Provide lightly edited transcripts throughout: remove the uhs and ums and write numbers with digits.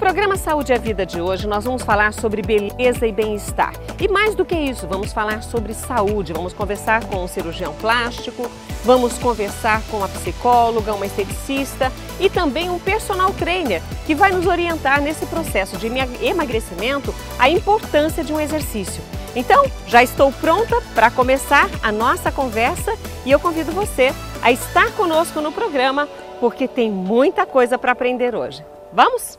programa Saúde é Vida de hoje, nós vamos falar sobre beleza e bem-estar. E mais do que isso, vamos falar sobre saúde, vamos conversar com um cirurgião plástico, vamos conversar com uma psicóloga, uma esteticista e também um personal trainer que vai nos orientar nesse processo de emagrecimento, a importância de um exercício. Então, já estou pronta para começar a nossa conversa e eu convido você a estar conosco no programa, porque tem muita coisa para aprender hoje. Vamos?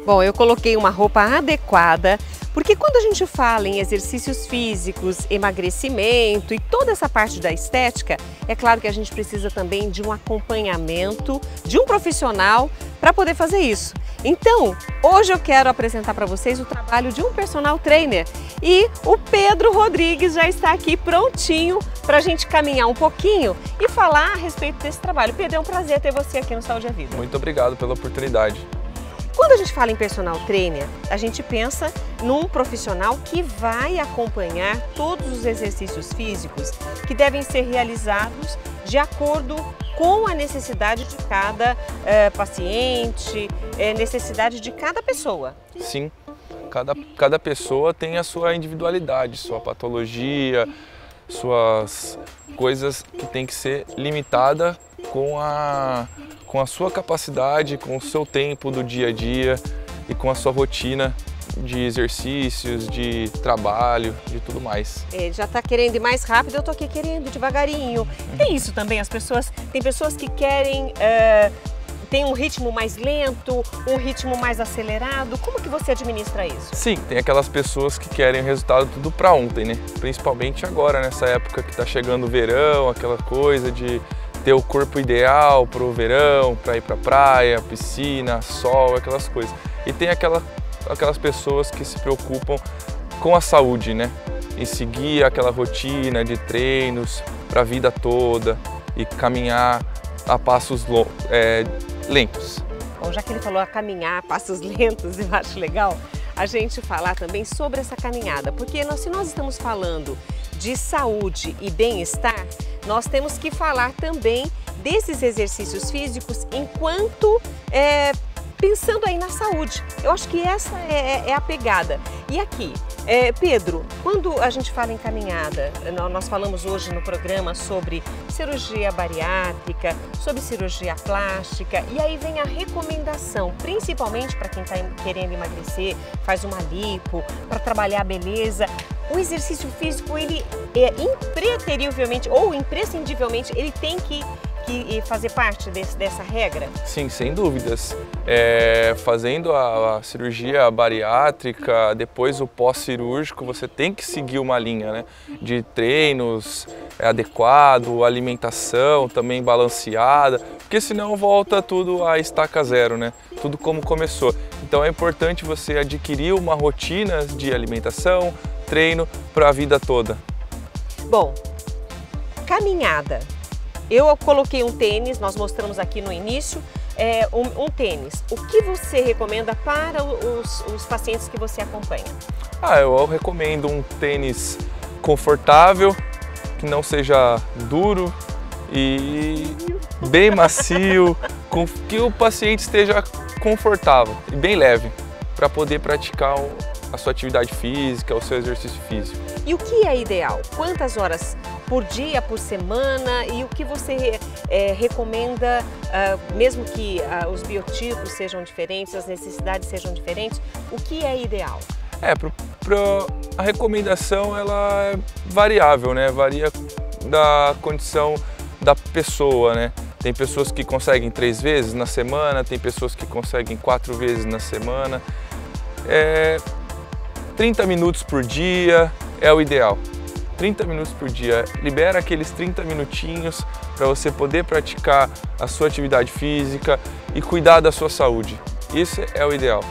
Bom, eu coloquei uma roupa adequada, porque quando a gente fala em exercícios físicos, emagrecimento e toda essa parte da estética, é claro que a gente precisa também de um acompanhamento de um profissional para poder fazer isso. Então, hoje eu quero apresentar para vocês o trabalho de um personal trainer e o Pedro Rodrigues já está aqui prontinho para a gente caminhar um pouquinho e falar a respeito desse trabalho. Pedro, é um prazer ter você aqui no Saúde é Vida. Muito obrigado pela oportunidade. Quando a gente fala em personal trainer, a gente pensa num profissional que vai acompanhar todos os exercícios físicos que devem ser realizados de acordo com a necessidade de cada paciente, necessidade de cada pessoa. Sim, cada pessoa tem a sua individualidade, sua patologia, suas coisas que tem que ser limitada com a sua capacidade, com o seu tempo do dia a dia e com a sua rotina de exercícios, de trabalho, de tudo mais. Ele já está querendo ir mais rápido, eu estou aqui querendo devagarinho. Tem isso também, tem pessoas que querem tem um ritmo mais lento, um ritmo mais acelerado. Como que você administra isso? Sim, tem aquelas pessoas que querem o resultado tudo para ontem, né? Principalmente agora, nessa época que está chegando o verão, aquela coisa de ter o corpo ideal para o verão, para ir para a praia, piscina, sol, aquelas coisas. E tem aquelas pessoas que se preocupam com a saúde, né? Em seguir aquela rotina de treinos para a vida toda e caminhar a passos lentos. Bom, já que ele falou a caminhar a passos lentos, eu acho legal a gente falar também sobre essa caminhada, porque se nós estamos falando de saúde e bem-estar, nós temos que falar também desses exercícios físicos enquanto pensando aí na saúde. Eu acho que essa é a pegada. E aqui, Pedro, quando a gente fala em caminhada, nós falamos hoje no programa sobre cirurgia bariátrica, sobre cirurgia plástica, e aí vem a recomendação, principalmente para quem está querendo emagrecer, faz uma lipo, para trabalhar a beleza. O exercício físico, ele impreterivelmente ou imprescindivelmente, ele tem que fazer parte dessa regra? Sim, sem dúvidas. Fazendo a cirurgia bariátrica, depois o pós-cirúrgico, você tem que seguir uma linha, né, de treinos adequado, alimentação também balanceada, porque senão volta tudo a estaca zero, né? Tudo como começou. Então é importante você adquirir uma rotina de alimentação, treino para a vida toda. Bom, caminhada. Eu coloquei um tênis, nós mostramos aqui no início, um tênis. O que você recomenda para os pacientes que você acompanha? Eu recomendo um tênis confortável, que não seja duro e bem macio, que o paciente esteja confortável e bem leve, para poder praticar a sua atividade física, o seu exercício físico. E o que é ideal? Quantas horas por dia, por semana? E o que você recomenda, mesmo que os biotipos sejam diferentes, as necessidades sejam diferentes, o que é ideal? A recomendação ela é variável, né? Varia da condição da pessoa, né? Tem pessoas que conseguem 3 vezes na semana, tem pessoas que conseguem 4 vezes na semana. 30 minutos por dia é o ideal. 30 minutos por dia, libera aqueles 30 minutinhos para você poder praticar a sua atividade física e cuidar da sua saúde. Isso é o ideal.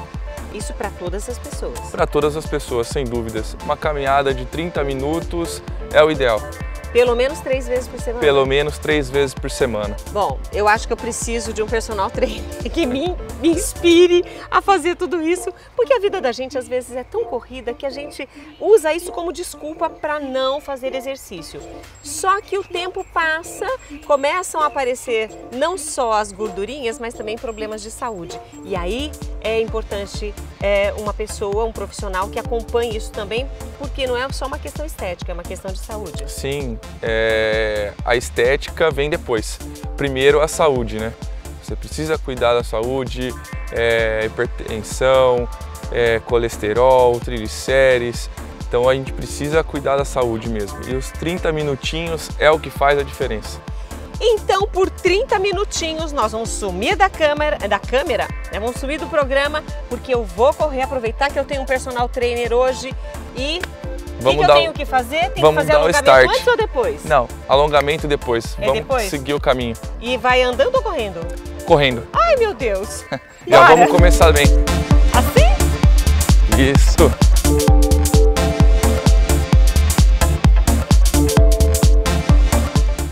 Isso para todas as pessoas? Para todas as pessoas, sem dúvidas. Uma caminhada de 30 minutos é o ideal. Pelo menos 3 vezes por semana? Pelo menos 3 vezes por semana. Bom, eu acho que eu preciso de um personal trainer que me inspire a fazer tudo isso, porque a vida da gente às vezes é tão corrida que a gente usa isso como desculpa para não fazer exercício. Só que o tempo passa, começam a aparecer não só as gordurinhas, mas também problemas de saúde. E aí é importante uma pessoa, um profissional que acompanhe isso também, porque não é só uma questão estética, é uma questão de saúde. Sim, a estética vem depois. Primeiro a saúde, né? Você precisa cuidar da saúde, hipertensão, colesterol, triglicérides. Então a gente precisa cuidar da saúde mesmo. E os 30 minutinhos é o que faz a diferença. Então, por 30 minutinhos, nós vamos sumir da câmera, né? Vamos sumir do programa, porque eu vou correr, aproveitar que eu tenho um personal trainer hoje e... O que eu tenho que fazer? Tem que fazer alongamento antes ou depois? Não, alongamento depois. Vamos depois? Seguir o caminho. E vai andando ou correndo? Correndo. Ai, meu Deus! Já vamos começar bem. Assim? Isso.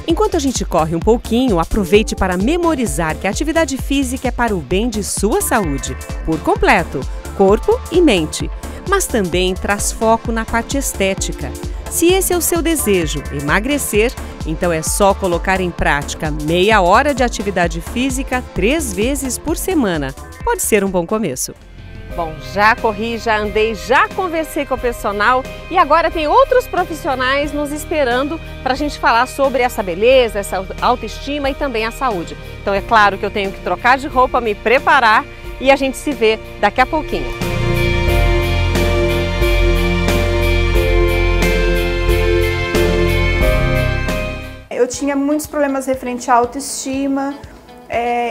Enquanto a gente corre um pouquinho, aproveite para memorizar que a atividade física é para o bem de sua saúde, por completo, corpo e mente. Mas também traz foco na parte estética. Se esse é o seu desejo, emagrecer, então é só colocar em prática meia hora de atividade física 3 vezes por semana. Pode ser um bom começo. Bom, já corri, já andei, já conversei com o personal e agora tem outros profissionais nos esperando para a gente falar sobre essa beleza, essa autoestima e também a saúde. Então é claro que eu tenho que trocar de roupa, me preparar e a gente se vê daqui a pouquinho. Eu tinha muitos problemas referente à autoestima,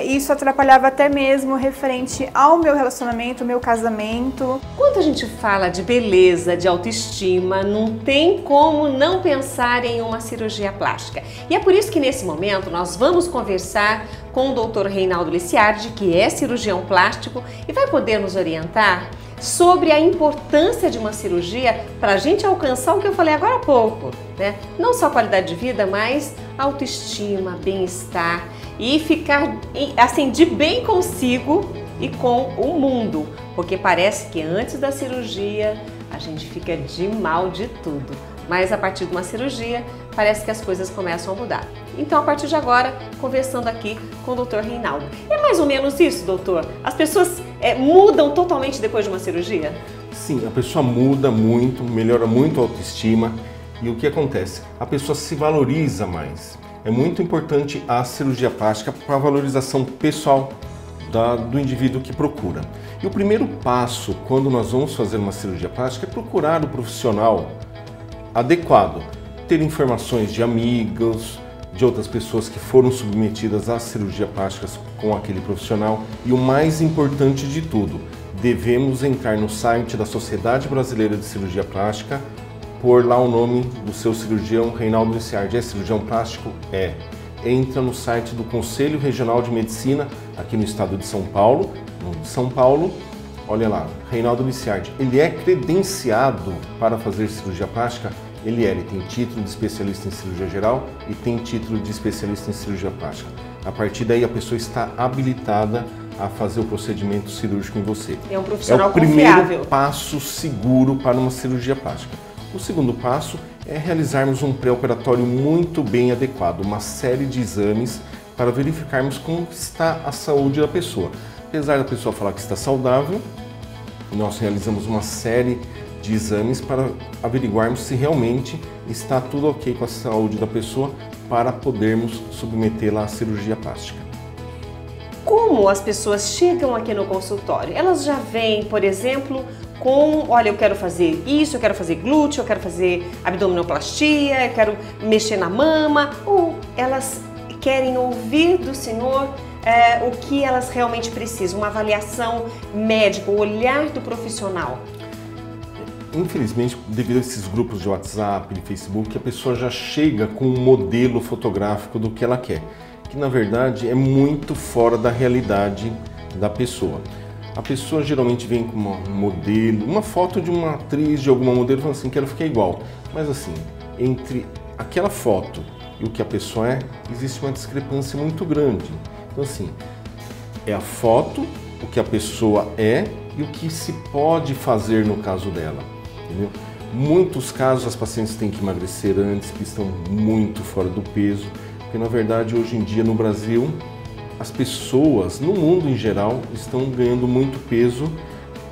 isso atrapalhava até mesmo referente ao meu relacionamento, ao meu casamento. Quando a gente fala de beleza, de autoestima, não tem como não pensar em uma cirurgia plástica. E é por isso que nesse momento nós vamos conversar com o Dr. Reinaldo Liciardi, que é cirurgião plástico e vai poder nos orientar sobre a importância de uma cirurgia para a gente alcançar o que eu falei agora há pouco, né? Não só qualidade de vida, mas autoestima, bem-estar e ficar assim de bem consigo e com o mundo, porque parece que antes da cirurgia a gente fica de mal de tudo, mas a partir de uma cirurgia parece que as coisas começam a mudar. Então, a partir de agora, conversando aqui com o Dr. Reinaldo. É mais ou menos isso, doutor? As pessoas mudam totalmente depois de uma cirurgia? Sim, a pessoa muda muito, melhora muito a autoestima e o que acontece? A pessoa se valoriza mais. É muito importante a cirurgia plástica para a valorização pessoal do indivíduo que procura. E o primeiro passo, quando nós vamos fazer uma cirurgia plástica, é procurar o profissional adequado. Ter informações de amigos, de outras pessoas que foram submetidas à cirurgia plástica com aquele profissional. E o mais importante de tudo, devemos entrar no site da Sociedade Brasileira de Cirurgia Plástica, pôr lá o nome do seu cirurgião, Reinaldo Liciardi. É cirurgião plástico? É. Entra no site do Conselho Regional de Medicina, aqui no estado de São Paulo. Olha lá, Reinaldo Liciardi. Ele é credenciado para fazer cirurgia plástica? Ele tem título de especialista em cirurgia geral e tem título de especialista em cirurgia plástica. A partir daí a pessoa está habilitada a fazer o procedimento cirúrgico em você. É um profissional confiável. É o primeiro passo seguro para uma cirurgia plástica. O segundo passo é realizarmos um pré-operatório muito bem adequado, uma série de exames para verificarmos como está a saúde da pessoa. Apesar da pessoa falar que está saudável, nós realizamos uma série de exames para averiguarmos se realmente está tudo ok com a saúde da pessoa para podermos submetê-la à cirurgia plástica. Como as pessoas chegam aqui no consultório? Elas já vêm, por exemplo, olha, eu quero fazer isso, eu quero fazer glúteo, eu quero fazer abdominoplastia, eu quero mexer na mama, ou elas querem ouvir do senhor o que elas realmente precisam, uma avaliação médica, o olhar do profissional? Infelizmente, devido a esses grupos de WhatsApp, de Facebook, a pessoa já chega com um modelo fotográfico do que ela quer, que na verdade é muito fora da realidade da pessoa. A pessoa geralmente vem com um modelo, uma foto de uma atriz, de alguma modelo, falando assim, quero ficar igual. Mas assim, entre aquela foto e o que a pessoa é, existe uma discrepância muito grande. Então assim, é a foto, o que a pessoa é e o que se pode fazer no caso dela, entendeu? Muitos casos as pacientes têm que emagrecer antes, que estão muito fora do peso, porque na verdade hoje em dia no Brasil as pessoas, no mundo em geral, estão ganhando muito peso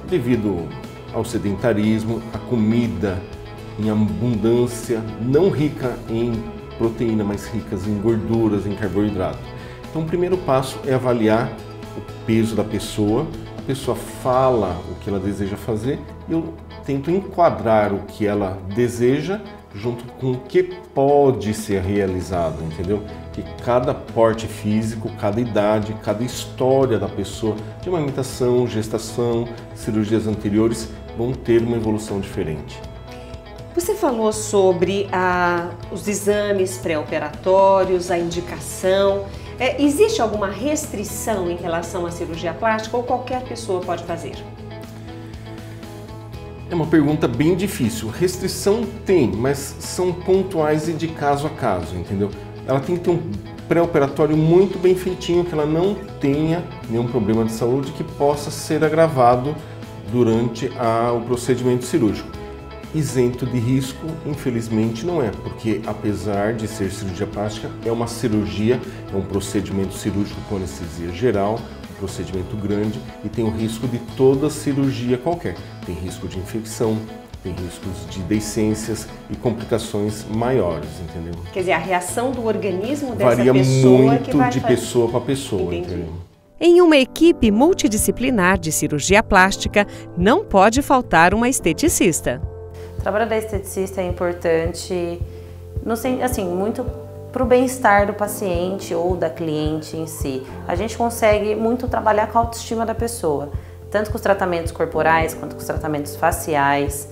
devido ao sedentarismo, a comida em abundância, não rica em proteína, mas ricas em gorduras, em carboidrato. Então o primeiro passo é avaliar o peso da pessoa, a pessoa fala o que ela deseja fazer e eu tento enquadrar o que ela deseja junto com o que pode ser realizado, entendeu? Que cada porte físico, cada idade, cada história da pessoa, de amamentação, gestação, cirurgias anteriores, vão ter uma evolução diferente. Você falou sobre os exames pré-operatórios, a indicação. Existe alguma restrição em relação à cirurgia plástica ou qualquer pessoa pode fazer? É uma pergunta bem difícil. Restrição tem, mas são pontuais e de caso a caso, entendeu? Ela tem que ter um pré-operatório muito bem feitinho, que ela não tenha nenhum problema de saúde que possa ser agravado durante o procedimento cirúrgico. Isento de risco, infelizmente, não é, porque apesar de ser cirurgia plástica, é uma cirurgia, é um procedimento cirúrgico com anestesia geral, um procedimento grande e tem o risco de toda cirurgia qualquer. Tem risco de infecção, tem riscos de deiscências e complicações maiores, entendeu? Quer dizer, a reação do organismo dessa varia pessoa muito que vai de pessoa para pessoa, Entendi. entendeu? Em uma equipe multidisciplinar de cirurgia plástica, não pode faltar uma esteticista. O trabalho da esteticista é importante, muito para o bem-estar do paciente ou da cliente em si. A gente consegue muito trabalhar com a autoestima da pessoa, tanto com os tratamentos corporais quanto com os tratamentos faciais,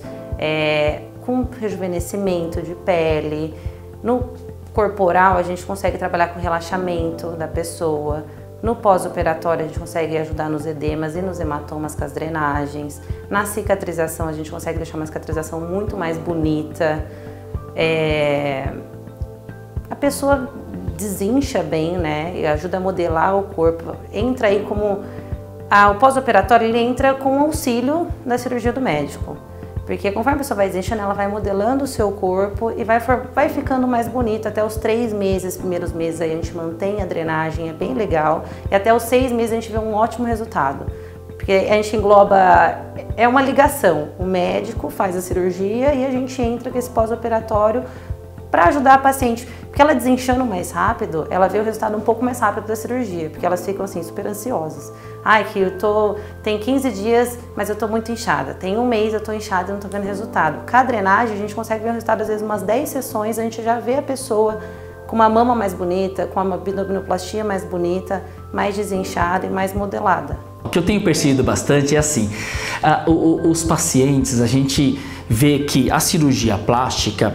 com rejuvenescimento de pele. No corporal, a gente consegue trabalhar com relaxamento da pessoa. No pós-operatório, a gente consegue ajudar nos edemas e nos hematomas com as drenagens. Na cicatrização, a gente consegue deixar uma cicatrização muito mais bonita. A pessoa desincha bem, né? E ajuda a modelar o corpo. Entra aí como... o pós-operatório, ele entra com o auxílio da cirurgia do médico. Porque conforme a pessoa vai desinchando, ela vai modelando o seu corpo e vai ficando mais bonita. Até os 3 meses, primeiros meses, aí a gente mantém a drenagem, é bem legal. E até os 6 meses a gente vê um ótimo resultado. Porque a gente engloba, é uma ligação. O médico faz a cirurgia e a gente entra com esse pós-operatório para ajudar a paciente. Porque ela desinchando mais rápido, ela vê o resultado um pouco mais rápido da cirurgia. Porque elas ficam assim, super ansiosas. Que tem 15 dias, mas eu tô muito inchada. Tem 1 mês, eu tô inchada e não tô vendo resultado. Com a drenagem, a gente consegue ver o resultado, às vezes, umas 10 sessões, a gente já vê a pessoa com uma mama mais bonita, com uma abdominoplastia mais bonita, mais desinchada e mais modelada. O que eu tenho percebido bastante é assim, os pacientes, a gente vê que a cirurgia plástica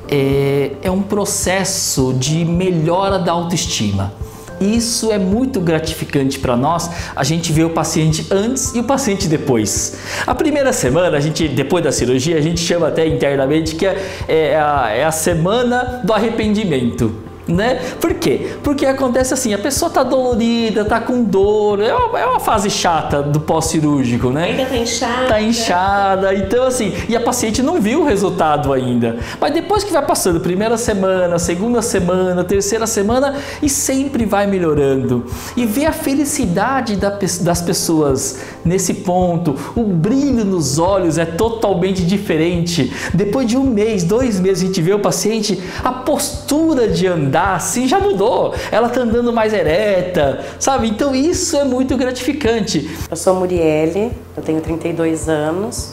é um processo de melhora da autoestima. Isso é muito gratificante para nós, a gente vê o paciente antes e o paciente depois. A primeira semana, depois da cirurgia, a gente chama até internamente que é a semana do arrependimento. Né? Por quê? Porque acontece assim, a pessoa tá dolorida, tá com dor, é uma fase chata do pós-cirúrgico, né? Ainda tá inchada. Tá inchada, então assim, e a paciente não viu o resultado ainda. Mas depois que vai passando, primeira semana, segunda semana, terceira semana, e sempre vai melhorando. E ver a felicidade das pessoas nesse ponto, o brilho nos olhos é totalmente diferente. Depois de 1 mês, 2 meses, a gente vê o paciente, a postura de andar, assim, já mudou, ela tá andando mais ereta, sabe? Então isso é muito gratificante. Eu sou Muriele, eu tenho 32 anos,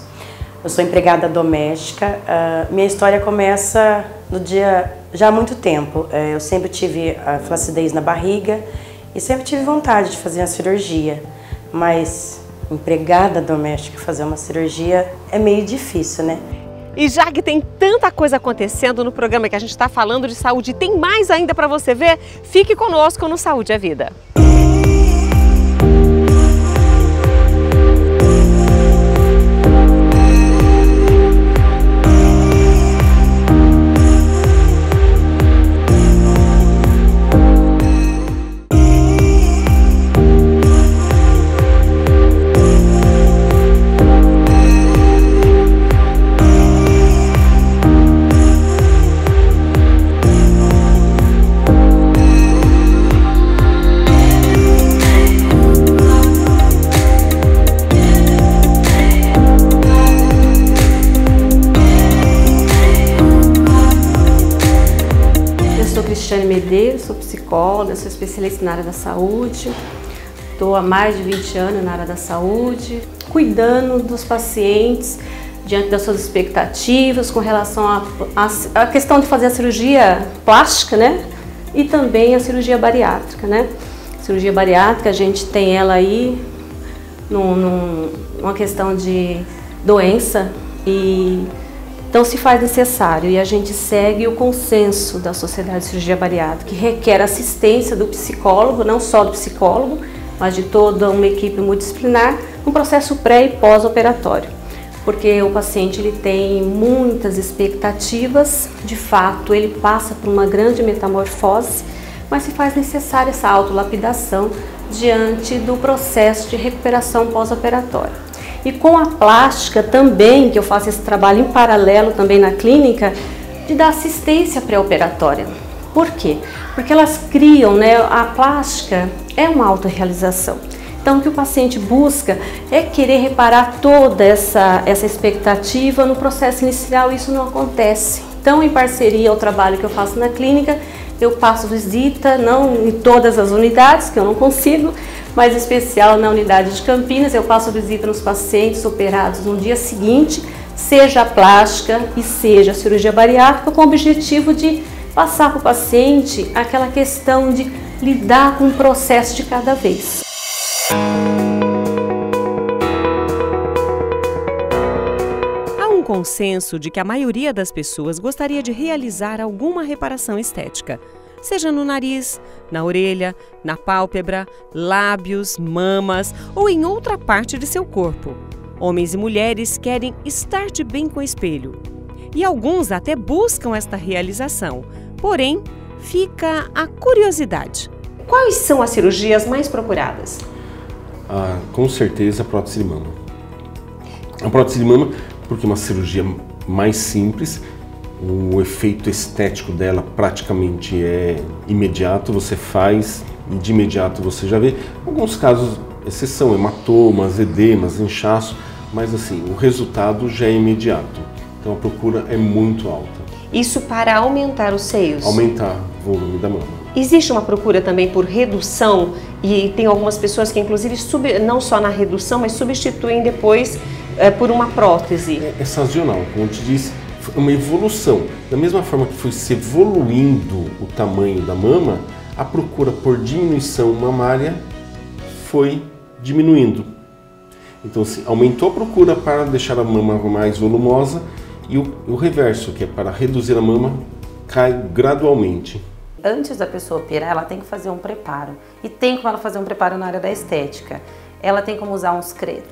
eu sou empregada doméstica. Minha história começa já há muito tempo. Eu sempre tive a flacidez na barriga e sempre tive vontade de fazer uma cirurgia, mas empregada doméstica fazer uma cirurgia é meio difícil, né? E já que tem tanta coisa acontecendo no programa que a gente está falando de saúde, tem mais ainda para você ver? Fique conosco no Saúde é Vida. Cristiane Medeiros, sou psicóloga, sou especialista na área da saúde. Estou há mais de 20 anos na área da saúde, cuidando dos pacientes diante das suas expectativas com relação à questão de fazer a cirurgia plástica, né? E também a cirurgia bariátrica, né? Cirurgia bariátrica, a gente tem ela aí numa questão de doença, e então se faz necessário, e a gente segue o consenso da Sociedade de Cirurgia Bariátrica, que requer assistência do psicólogo, não só do psicólogo, mas de toda uma equipe multidisciplinar, no processo pré e pós-operatório. Porque o paciente ele tem muitas expectativas, de fato ele passa por uma grande metamorfose, mas se faz necessária essa autolapidação diante do processo de recuperação pós-operatória. E com a plástica também, que eu faço esse trabalho em paralelo também na clínica, de dar assistência pré-operatória. Por quê? Porque elas criam, né, a plástica é uma autorrealização. Então o que o paciente busca é querer reparar toda essa expectativa no processo inicial, e isso não acontece. Então, em parceria ao trabalho que eu faço na clínica, eu passo visita, não em todas as unidades, que eu não consigo, mas em especial na unidade de Campinas, eu passo visita nos pacientes operados no dia seguinte, seja a plástica e seja a cirurgia bariátrica, com o objetivo de passar para o paciente aquela questão de lidar com o processo de cada vez. Há um consenso de que a maioria das pessoas gostaria de realizar alguma reparação estética, seja no nariz, na orelha, na pálpebra, lábios, mamas ou em outra parte de seu corpo. Homens e mulheres querem estar de bem com o espelho. E alguns até buscam esta realização. Porém, fica a curiosidade. Quais são as cirurgias mais procuradas? Com certeza a prótese de mama. A prótese de mama, porque é uma cirurgia mais simples, o efeito estético dela praticamente é imediato, você faz e de imediato você já vê. Alguns casos, exceção, hematomas, edemas, inchaço, mas assim, o resultado já é imediato. Então a procura é muito alta. Isso para aumentar os seios? Aumentar o volume da mama. Existe uma procura também por redução, e tem algumas pessoas que inclusive não só na redução, mas substituem depois por uma prótese. É sazonal, como eu te disse, foi uma evolução. Da mesma forma que foi se evoluindo o tamanho da mama, a procura por diminuição mamária foi diminuindo. Então, assim, aumentou a procura para deixar a mama mais volumosa, e o reverso, que é para reduzir a mama, cai gradualmente. Antes da pessoa operar, ela tem que fazer um preparo. E tem como ela fazer um preparo na área da estética. Ela tem como usar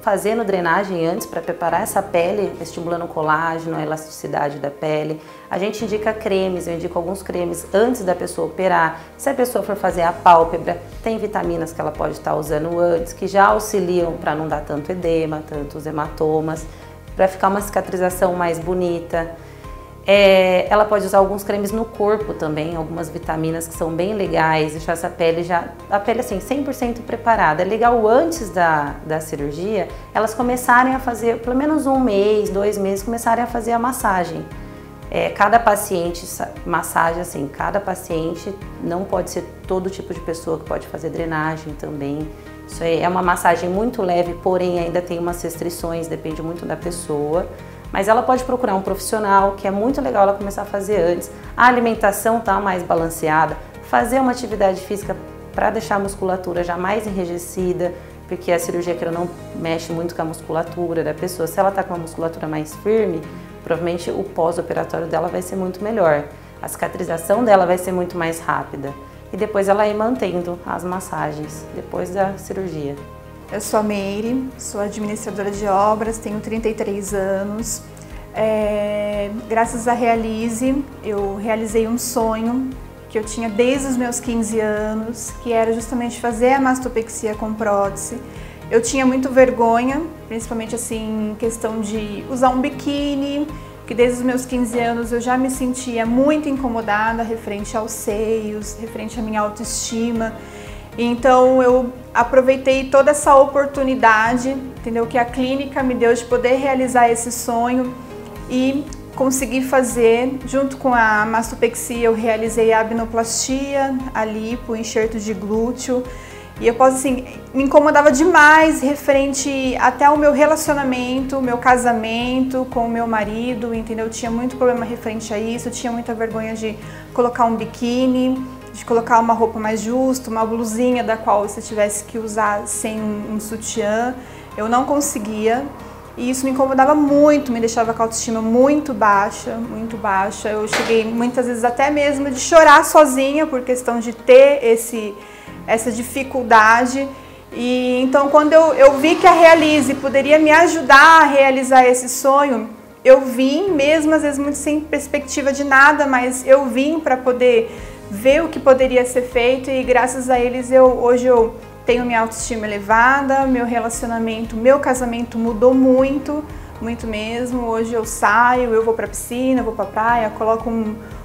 fazendo drenagem antes para preparar essa pele, estimulando o colágeno, a elasticidade da pele. A gente indica cremes, eu indico alguns cremes antes da pessoa operar. Se a pessoa for fazer a pálpebra, tem vitaminas que ela pode estar usando antes, que já auxiliam para não dar tanto edema, tantos hematomas, para ficar uma cicatrização mais bonita. Ela pode usar alguns cremes no corpo também, algumas vitaminas que são bem legais, deixar essa pele a pele assim 100% preparada. É legal antes da cirurgia elas começarem a fazer, pelo menos 1 mês, 2 meses, começarem a fazer a massagem. Cada paciente, massagem assim, cada paciente, não pode ser todo tipo de pessoa que pode fazer drenagem também. Isso é uma massagem muito leve, porém ainda tem umas restrições, depende muito da pessoa. Mas ela pode procurar um profissional, que é muito legal ela começar a fazer antes. A alimentação está mais balanceada, fazer uma atividade física para deixar a musculatura já mais enrijecida, porque a cirurgia que ela não mexe muito com a musculatura da pessoa. Se ela está com uma musculatura mais firme, provavelmente o pós-operatório dela vai ser muito melhor. A cicatrização dela vai ser muito mais rápida. E depois ela ir mantendo as massagens depois da cirurgia. Eu sou a Meire, sou administradora de obras, tenho 33 anos. Graças à Realize, eu realizei um sonho que eu tinha desde os meus 15 anos, que era justamente fazer a mastopexia com prótese. Eu tinha muito vergonha, principalmente assim, em questão de usar um biquíni, que desde os meus 15 anos eu já me sentia muito incomodada referente aos seios, referente à minha autoestima. Então eu aproveitei toda essa oportunidade, entendeu, que a clínica me deu de poder realizar esse sonho, e consegui fazer, junto com a mastopexia, eu realizei a abnoplastia, a lipo, enxerto de glúteo. E eu posso, assim, me incomodava demais referente até ao meu relacionamento, meu casamento com o meu marido, entendeu? Eu tinha muito problema referente a isso, eu tinha muita vergonha de colocar um biquíni, de colocar uma roupa mais justa, uma blusinha da qual você tivesse que usar sem um sutiã. Eu não conseguia. E isso me incomodava muito, me deixava com a autoestima muito baixa, muito baixa. Eu cheguei muitas vezes até mesmo de chorar sozinha por questão de ter essa dificuldade. E então quando eu vi que a Realize poderia me ajudar a realizar esse sonho, eu vim, mesmo às vezes muito sem perspectiva de nada, mas eu vim para poder ver o que poderia ser feito, e graças a eles hoje eu tenho minha autoestima elevada, meu relacionamento, meu casamento mudou muito, muito mesmo. Hoje eu saio, eu vou pra piscina, vou pra praia, coloco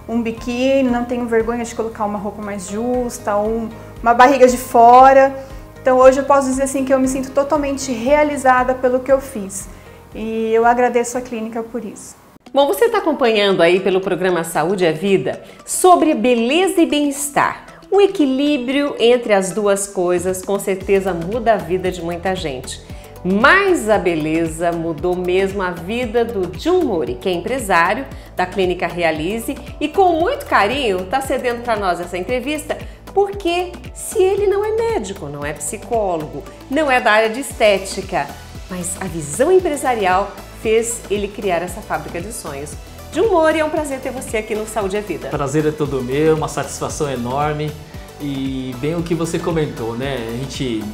um biquíni, não tenho vergonha de colocar uma roupa mais justa, uma barriga de fora. Então hoje eu posso dizer assim que eu me sinto totalmente realizada pelo que eu fiz. E eu agradeço a clínica por isso. Bom, você está acompanhando aí pelo programa Saúde é Vida sobre beleza e bem-estar. Um equilíbrio entre as duas coisas com certeza muda a vida de muita gente. Mas a beleza mudou mesmo a vida do Jun Mori, que é empresário da Clínica Realize e com muito carinho está cedendo para nós essa entrevista, porque se ele não é médico, não é psicólogo, não é da área de estética, mas a visão empresarial fez ele criar essa fábrica de sonhos. Jun Mori, é um prazer ter você aqui no Saúde é Vida. Prazer é todo meu, uma satisfação enorme. E bem o que você comentou, né? A gente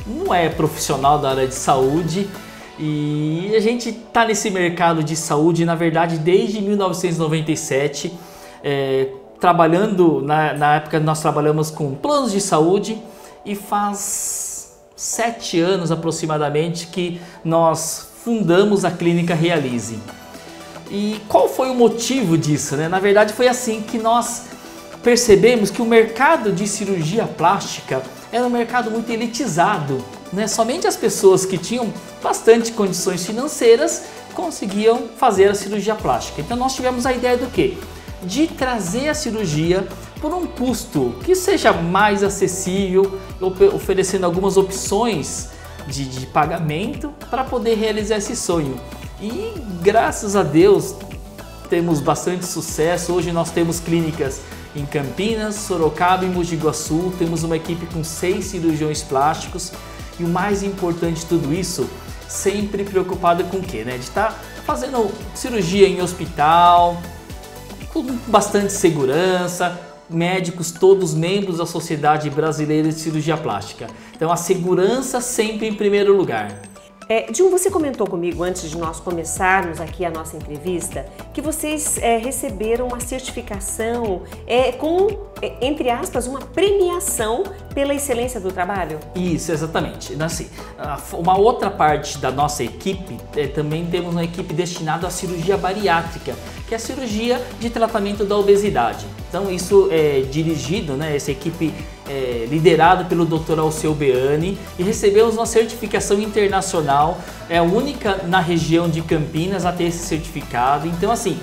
não é profissional da área de saúde e a gente tá nesse mercado de saúde, na verdade, desde 1997, trabalhando, na época nós trabalhamos com planos de saúde, e faz 7 anos aproximadamente que nós fundamos a Clínica Realize. E qual foi o motivo disso, né? Na verdade foi assim que nós percebemos que o mercado de cirurgia plástica era um mercado muito elitizado, né? Somente as pessoas que tinham bastante condições financeiras conseguiam fazer a cirurgia plástica. Então nós tivemos a ideia do quê? De trazer a cirurgia por um custo que seja mais acessível, oferecendo algumas opções de pagamento para poder realizar esse sonho. E graças a Deus temos bastante sucesso. Hoje nós temos clínicas em Campinas, Sorocaba e Mogi Guaçu, temos uma equipe com 6 cirurgiões plásticos, e o mais importante de tudo isso, sempre preocupado com o quê? Né? De estar fazendo cirurgia em hospital, com bastante segurança, médicos todos membros da Sociedade Brasileira de Cirurgia Plástica. Então a segurança sempre em primeiro lugar. Jun, você comentou comigo antes de nós começarmos aqui a nossa entrevista que vocês receberam uma certificação com, entre aspas, uma premiação pela excelência do trabalho? Isso, exatamente. Assim, uma outra parte da nossa equipe, também temos uma equipe destinada à cirurgia bariátrica, que é a cirurgia de tratamento da obesidade. Então isso é dirigido, né, essa equipe liderada pelo Dr. Alceu Beani, e recebemos uma certificação internacional, é a única na região de Campinas a ter esse certificado. Então assim,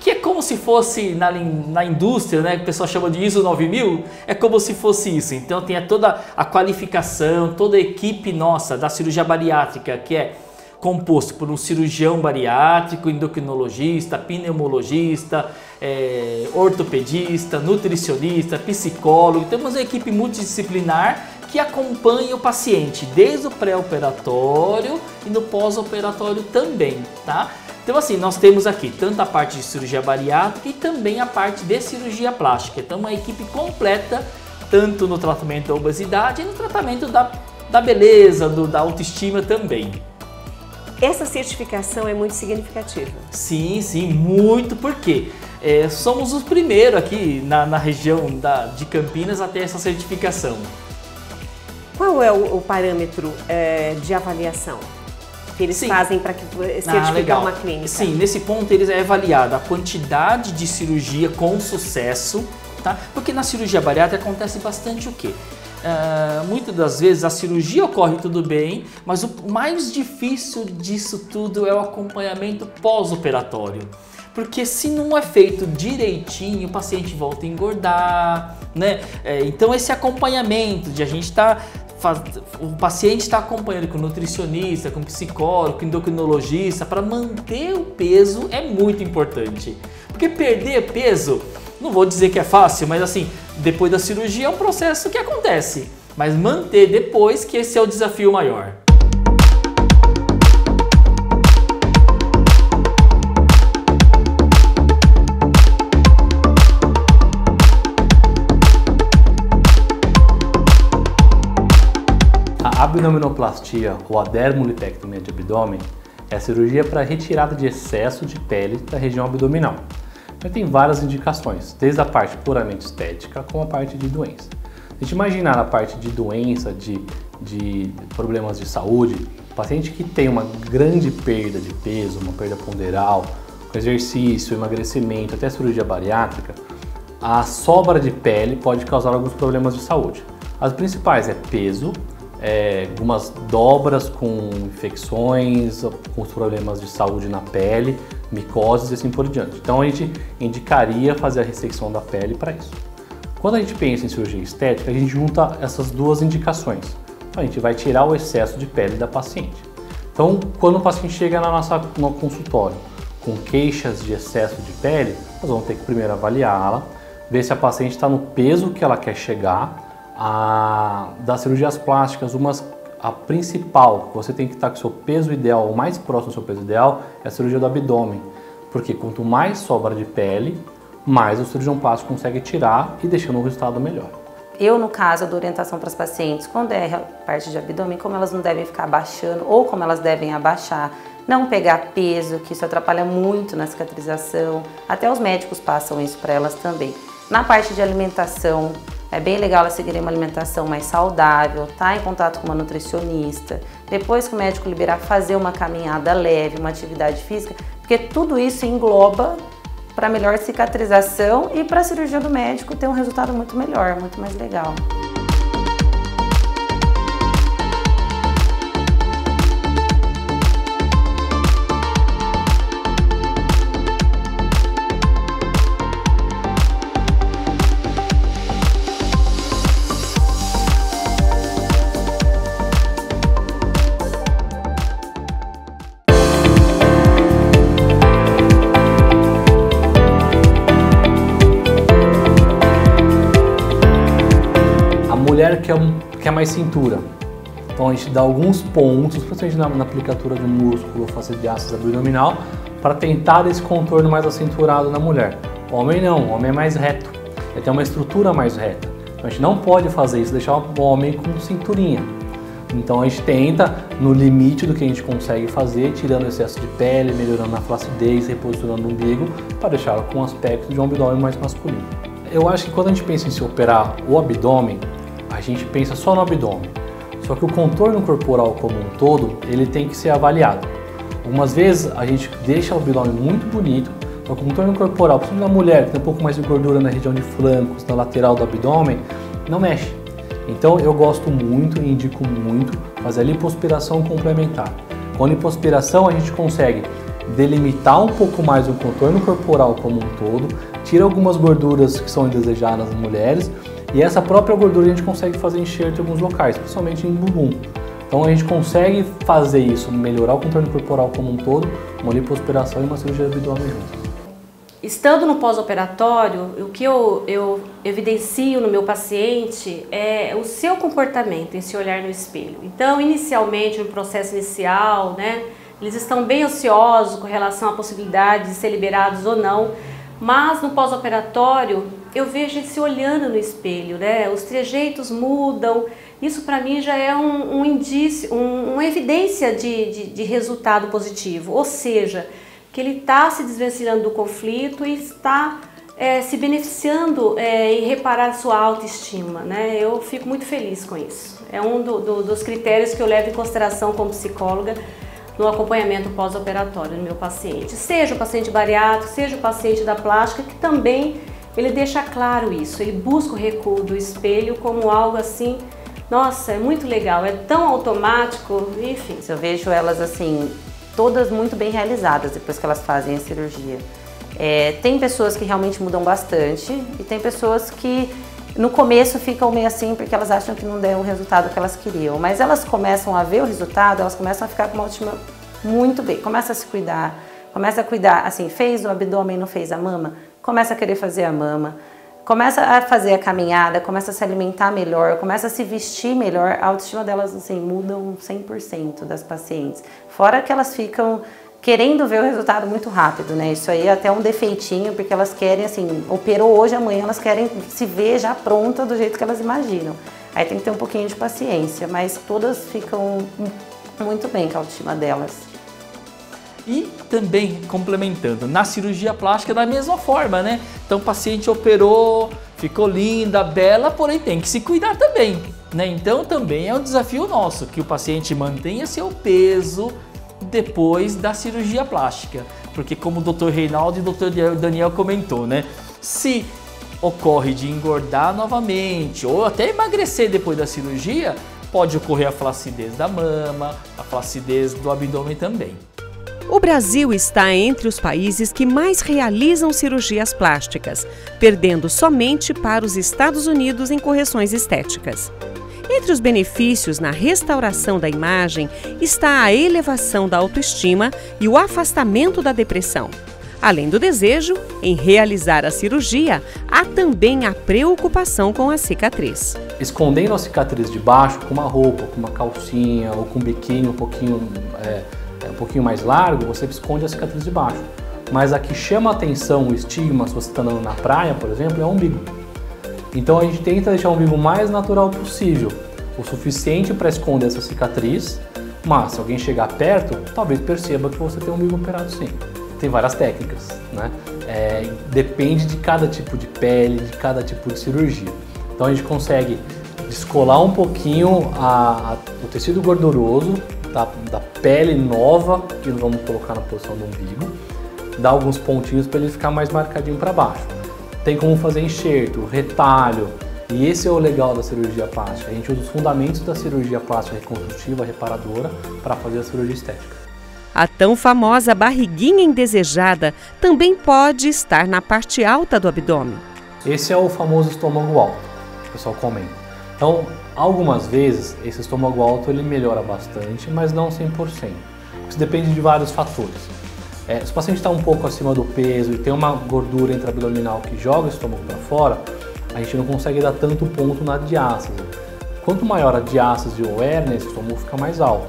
que é como se fosse na indústria, né, que o pessoal chama de ISO 9000, é como se fosse isso. Então tem toda a qualificação, toda a equipe nossa da cirurgia bariátrica, que é composto por um cirurgião bariátrico, endocrinologista, pneumologista, ortopedista, nutricionista, psicólogo. Temos uma equipe multidisciplinar que acompanha o paciente desde o pré-operatório e no pós-operatório também, tá? Então assim, nós temos aqui tanto a parte de cirurgia bariátrica e também a parte de cirurgia plástica. Então uma equipe completa, tanto no tratamento da obesidade e no tratamento da beleza, da autoestima também. Essa certificação é muito significativa. Sim, sim, muito, porque somos os primeiros aqui na região de Campinas a ter essa certificação. Qual é o parâmetro de avaliação que eles fazem para certificar uma clínica? Sim, nesse ponto eles é avaliada a quantidade de cirurgia com sucesso, tá? Porque na cirurgia bariátrica acontece bastante o quê? Muitas das vezes a cirurgia ocorre tudo bem, mas o mais difícil disso tudo é o acompanhamento pós-operatório. Porque se não é feito direitinho, o paciente volta a engordar, né? Então esse acompanhamento de a gente o paciente está acompanhando com o nutricionista, com o psicólogo, com o endocrinologista, para manter o peso é muito importante. Porque perder peso, não vou dizer que é fácil, mas assim, depois da cirurgia é um processo que acontece. Mas manter depois, que esse é o desafio maior. A abdominoplastia ou a dermolipectomia de abdômen é a cirurgia para retirada de excesso de pele da região abdominal. Mas tem várias indicações, desde a parte puramente estética como a parte de doença. Se a gente imaginar a parte de doença, de problemas de saúde, o paciente que tem uma grande perda de peso, uma perda ponderal, com exercício, emagrecimento, até cirurgia bariátrica, a sobra de pele pode causar alguns problemas de saúde. As principais é peso, algumas dobras com infecções, com os problemas de saúde na pele, micoses e assim por diante. Então a gente indicaria fazer a ressecção da pele para isso. Quando a gente pensa em cirurgia estética, a gente junta essas duas indicações. A gente vai tirar o excesso de pele da paciente. Então, quando o paciente chega no consultório com queixas de excesso de pele, nós vamos ter que primeiro avaliá-la, ver se a paciente está no peso que ela quer chegar. Das cirurgias plásticas, a principal, que você tem que estar com o seu peso ideal, o mais próximo do seu peso ideal, é a cirurgia do abdômen. Porque quanto mais sobra de pele, mais o cirurgião plástico consegue tirar e deixando o resultado melhor. Eu, no caso, dou orientação para as pacientes, quando é a parte de abdômen, como elas não devem ficar abaixando ou como elas devem abaixar, não pegar peso, que isso atrapalha muito na cicatrização. Até os médicos passam isso para elas também. Na parte de alimentação, é bem legal elas seguirem uma alimentação mais saudável, tá em contato com uma nutricionista. Depois que o médico liberar, fazer uma caminhada leve, uma atividade física, porque tudo isso engloba para melhor cicatrização e para a cirurgia do médico ter um resultado muito melhor, muito mais legal. Mulher quer mais cintura, então a gente dá alguns pontos, principalmente na aplicatura do músculo faciliáceos abdominal, para tentar esse contorno mais acinturado na mulher. O homem não, o homem é mais reto, ele tem uma estrutura mais reta, então a gente não pode fazer isso, deixar o homem com cinturinha. Então a gente tenta, no limite do que a gente consegue fazer, tirando o excesso de pele, melhorando a flacidez, reposicionando o umbigo, para deixá-lo com um aspecto de um abdômen mais masculino. Eu acho que quando a gente pensa em se operar o abdômen, a gente pensa só no abdômen, só que o contorno corporal como um todo, ele tem que ser avaliado. Algumas vezes a gente deixa o abdômen muito bonito, só que o contorno corporal, principalmente na mulher, que tem um pouco mais de gordura na região de flancos, na lateral do abdômen, não mexe. Então eu gosto muito e indico muito fazer a lipoaspiração complementar. Com a lipoaspiração a gente consegue delimitar um pouco mais o contorno corporal como um todo, tira algumas gorduras que são indesejadas nas mulheres, e essa própria gordura a gente consegue fazer enxerto em alguns locais, principalmente em bumbum. Então a gente consegue fazer isso, melhorar o contorno corporal como um todo, uma lipoaspiração e uma cirurgia de abdômen juntos. Estando no pós-operatório, o que eu evidencio no meu paciente é o seu comportamento, esse olhar no espelho. Então, inicialmente, no processo inicial, né, eles estão bem ansiosos com relação à possibilidade de ser liberados ou não, mas no pós-operatório eu vejo ele se olhando no espelho, né? Os trejeitos mudam, isso para mim já é um indício, uma evidência de resultado positivo, ou seja, que ele está se desvencilhando do conflito e está se beneficiando em reparar sua autoestima, né? Eu fico muito feliz com isso. É um dos critérios que eu levo em consideração como psicóloga no acompanhamento pós-operatório do meu paciente. Seja o paciente bariátrico, seja o paciente da plástica, que também ele deixa claro isso. Ele busca o recuo do espelho como algo assim, nossa, é muito legal, é tão automático, enfim. Eu vejo elas assim, todas muito bem realizadas depois que elas fazem a cirurgia. Tem pessoas que realmente mudam bastante e tem pessoas que no começo ficam meio assim porque elas acham que não deu o resultado que elas queriam, mas elas começam a ver o resultado, elas começam a ficar com uma autoestima muito bem, começa a se cuidar, começa a cuidar, assim, fez o abdômen, não fez a mama, começa a querer fazer a mama, começa a fazer a caminhada, começa a se alimentar melhor, começa a se vestir melhor, a autoestima delas, assim, mudam 100% das pacientes, fora que elas ficam querendo ver o resultado muito rápido, né? Isso aí é até um defeitinho, porque elas querem, assim, operou hoje, amanhã elas querem se ver já pronta do jeito que elas imaginam. Aí tem que ter um pouquinho de paciência, mas todas ficam muito bem com a autoestima delas. E também, complementando, na cirurgia plástica da mesma forma, né? Então o paciente operou, ficou linda, bela, porém tem que se cuidar também, né? Então também é um desafio nosso, que o paciente mantenha seu peso depois da cirurgia plástica, porque como o Dr. Reinaldo e o Dr. Daniel comentou, né? Se ocorre de engordar novamente ou até emagrecer depois da cirurgia, pode ocorrer a flacidez da mama, a flacidez do abdômen também. O Brasil está entre os países que mais realizam cirurgias plásticas, perdendo somente para os Estados Unidos em correções estéticas. Entre os benefícios na restauração da imagem está a elevação da autoestima e o afastamento da depressão. Além do desejo em realizar a cirurgia, há também a preocupação com a cicatriz. Escondendo a cicatriz de baixo com uma roupa, com uma calcinha ou com um biquíni um pouquinho mais largo, você esconde a cicatriz de baixo. Mas a que chama a atenção, o estigma, se você está andando na praia, por exemplo, é o umbigo. Então a gente tenta deixar o umbigo mais natural possível, o suficiente para esconder essa cicatriz, mas se alguém chegar perto, talvez perceba que você tem um umbigo operado sim. Tem várias técnicas, né? Depende de cada tipo de pele, de cada tipo de cirurgia. Então a gente consegue descolar um pouquinho o tecido gorduroso da pele nova, que nós vamos colocar na posição do umbigo, dar alguns pontinhos para ele ficar mais marcadinho para baixo. Tem como fazer enxerto, retalho, e esse é o legal da cirurgia plástica. A gente usa os fundamentos da cirurgia plástica reconstrutiva, reparadora, para fazer a cirurgia estética. A tão famosa barriguinha indesejada também pode estar na parte alta do abdômen. Esse é o famoso estômago alto, que o pessoal comenta. Então, algumas vezes, esse estômago alto ele melhora bastante, mas não 100%. Isso depende de vários fatores. Se o paciente está um pouco acima do peso e tem uma gordura intraabdominal que joga o estômago para fora, a gente não consegue dar tanto ponto na diástase. Quanto maior a diástase ou hérnia, esse estômago fica mais alto.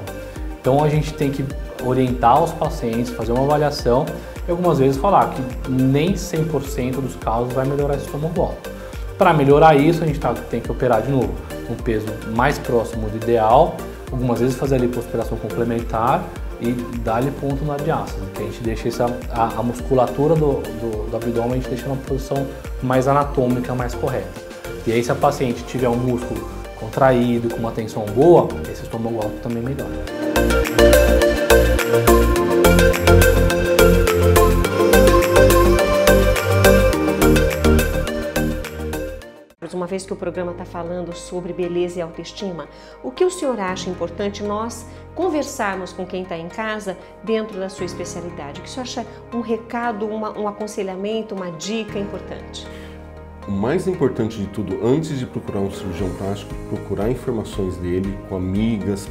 Então a gente tem que orientar os pacientes, fazer uma avaliação e algumas vezes falar que nem 100% dos casos vai melhorar esse estômago alto. Para melhorar isso, a gente tem que operar de novo um peso mais próximo do ideal, algumas vezes fazer a lipoaspiração complementar e dar-lhe ponto na diástase, que a gente deixa a musculatura do abdômen, a gente deixa numa posição mais anatômica, mais correta. E aí se a paciente tiver um músculo contraído, com uma tensão boa, esse estômago alto também melhora. Uma vez que o programa está falando sobre beleza e autoestima, o que o senhor acha importante nós conversarmos com quem está em casa dentro da sua especialidade? O que o senhor acha um recado, um aconselhamento, uma dica importante? O mais importante de tudo, antes de procurar um cirurgião plástico, procurar informações dele com amigas,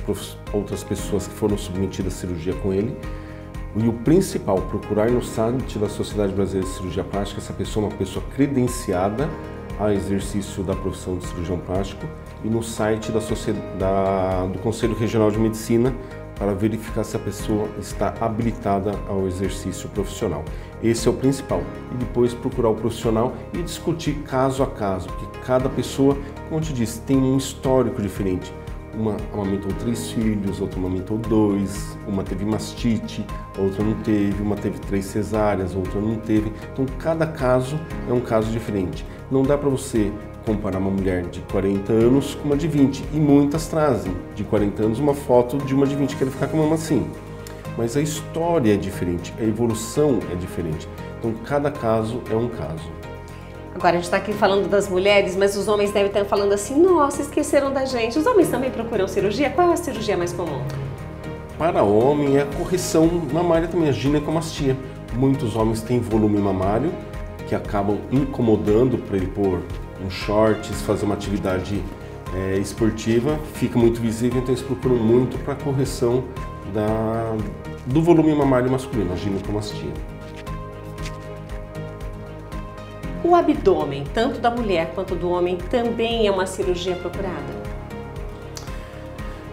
outras pessoas que foram submetidas à cirurgia com ele. E o principal, procurar no site da Sociedade Brasileira de Cirurgia Plástica essa pessoa é uma pessoa credenciada a exercício da profissão de cirurgião plástico e no site do Conselho Regional de Medicina para verificar se a pessoa está habilitada ao exercício profissional. Esse é o principal. E depois procurar o profissional e discutir caso a caso, porque cada pessoa, como eu te disse, tem um histórico diferente. Uma amamentou 3 filhos, outra amamentou 2, uma teve mastite, outra não teve, uma teve 3 cesáreas, outra não teve. Então cada caso é um caso diferente. Não dá para você comparar uma mulher de 40 anos com uma de 20, e muitas trazem de 40 anos uma foto de uma de 20 que quer ficar com a mama assim. Mas a história é diferente, a evolução é diferente. Então cada caso é um caso. Agora a gente está aqui falando das mulheres, mas os homens devem estar falando assim, nossa, esqueceram da gente. Os homens também procuram cirurgia? Qual é a cirurgia mais comum? Para homem é a correção mamária também, a ginecomastia. Muitos homens têm volume mamário que acabam incomodando para ele pôr um shorts, fazer uma atividade esportiva, fica muito visível, então eles procuram muito para correção do volume mamário masculino, a ginecomastia. O abdômen, tanto da mulher quanto do homem, também é uma cirurgia procurada?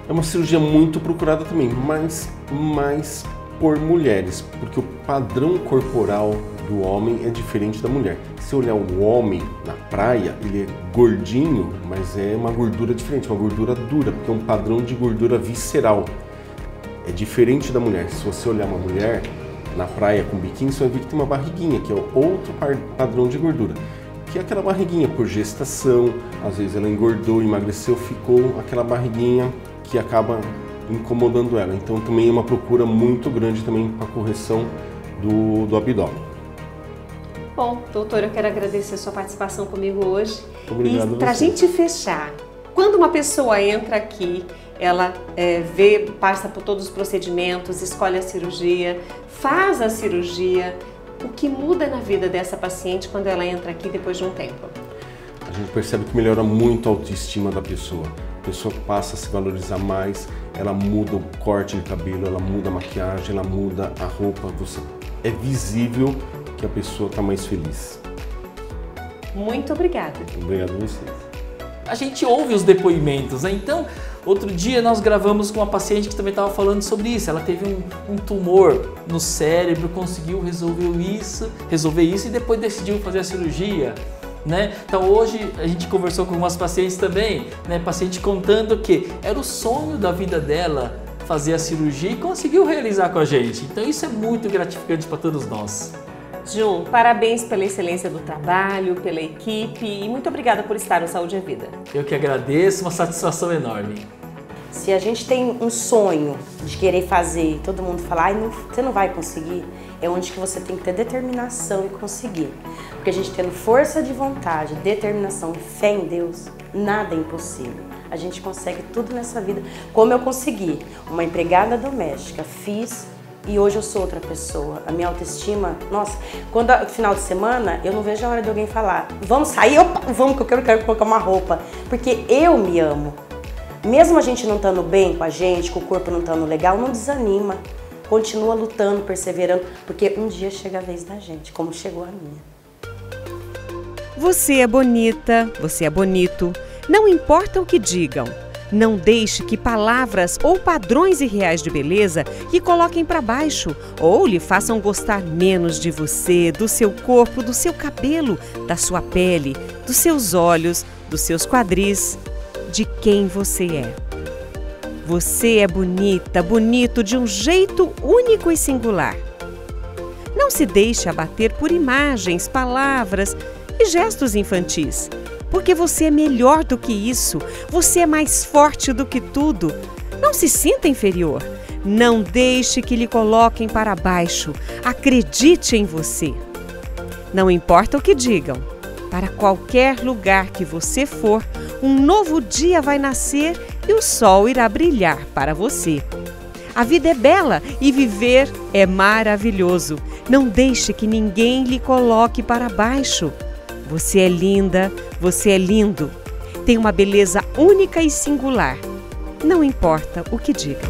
É uma cirurgia muito procurada também, mas mais por mulheres, porque o padrão corporal do homem é diferente da mulher. Se olhar o homem na praia, ele é gordinho, mas é uma gordura diferente, uma gordura dura, porque é um padrão de gordura visceral. É diferente da mulher. Se você olhar uma mulher na praia com biquíni, você vai ver que tem uma barriguinha, que é outro padrão de gordura, que é aquela barriguinha por gestação, às vezes ela engordou, emagreceu, ficou aquela barriguinha que acaba incomodando ela. Então também é uma procura muito grande também para a correção do abdômen. Bom, doutor, eu quero agradecer a sua participação comigo hoje. Obrigado. E para a gente fechar, quando uma pessoa entra aqui, ela passa por todos os procedimentos, escolhe a cirurgia, faz a cirurgia, o que muda na vida dessa paciente quando ela entra aqui depois de um tempo? A gente percebe que melhora muito a autoestima da pessoa. A pessoa passa a se valorizar mais, ela muda o corte de cabelo, ela muda a maquiagem, ela muda a roupa. É visível que a pessoa está mais feliz. Muito obrigada. Obrigado a vocês. A gente ouve os depoimentos, né? Então, outro dia nós gravamos com uma paciente que também estava falando sobre isso. Ela teve um tumor no cérebro, conseguiu resolver isso e depois decidiu fazer a cirurgia, né? Então hoje a gente conversou com algumas pacientes também, né? Paciente contando que era o sonho da vida dela fazer a cirurgia e conseguiu realizar com a gente. Então isso é muito gratificante para todos nós. Jun, parabéns pela excelência do trabalho, pela equipe e muito obrigada por estar no Saúde é Vida. Eu que agradeço, uma satisfação enorme. Se a gente tem um sonho de querer fazer e todo mundo fala, você não vai conseguir, é onde que você tem que ter determinação e conseguir. Porque a gente tendo força de vontade, determinação e fé em Deus, nada é impossível. A gente consegue tudo nessa vida, como eu consegui. Uma empregada doméstica, fiz e hoje eu sou outra pessoa. A minha autoestima, nossa, quando no final de semana eu não vejo a hora de alguém falar, vamos sair, vamos que eu quero colocar uma roupa, porque eu me amo. Mesmo a gente não estando bem com a gente, com o corpo não estando legal, não desanima. Continua lutando, perseverando, porque um dia chega a vez da gente, como chegou a minha. Você é bonita, você é bonito, não importa o que digam. Não deixe que palavras ou padrões irreais de beleza lhe coloquem para baixo ou lhe façam gostar menos de você, do seu corpo, do seu cabelo, da sua pele, dos seus olhos, dos seus quadris, de quem você é. Você é bonita, bonito de um jeito único e singular. Não se deixe abater por imagens, palavras e gestos infantis. Porque você é melhor do que isso, você é mais forte do que tudo. Não se sinta inferior, não deixe que lhe coloquem para baixo, acredite em você. Não importa o que digam, para qualquer lugar que você for, um novo dia vai nascer e o sol irá brilhar para você. A vida é bela e viver é maravilhoso. Não deixe que ninguém lhe coloque para baixo. Você é linda, você é lindo. Tem uma beleza única e singular. Não importa o que digam.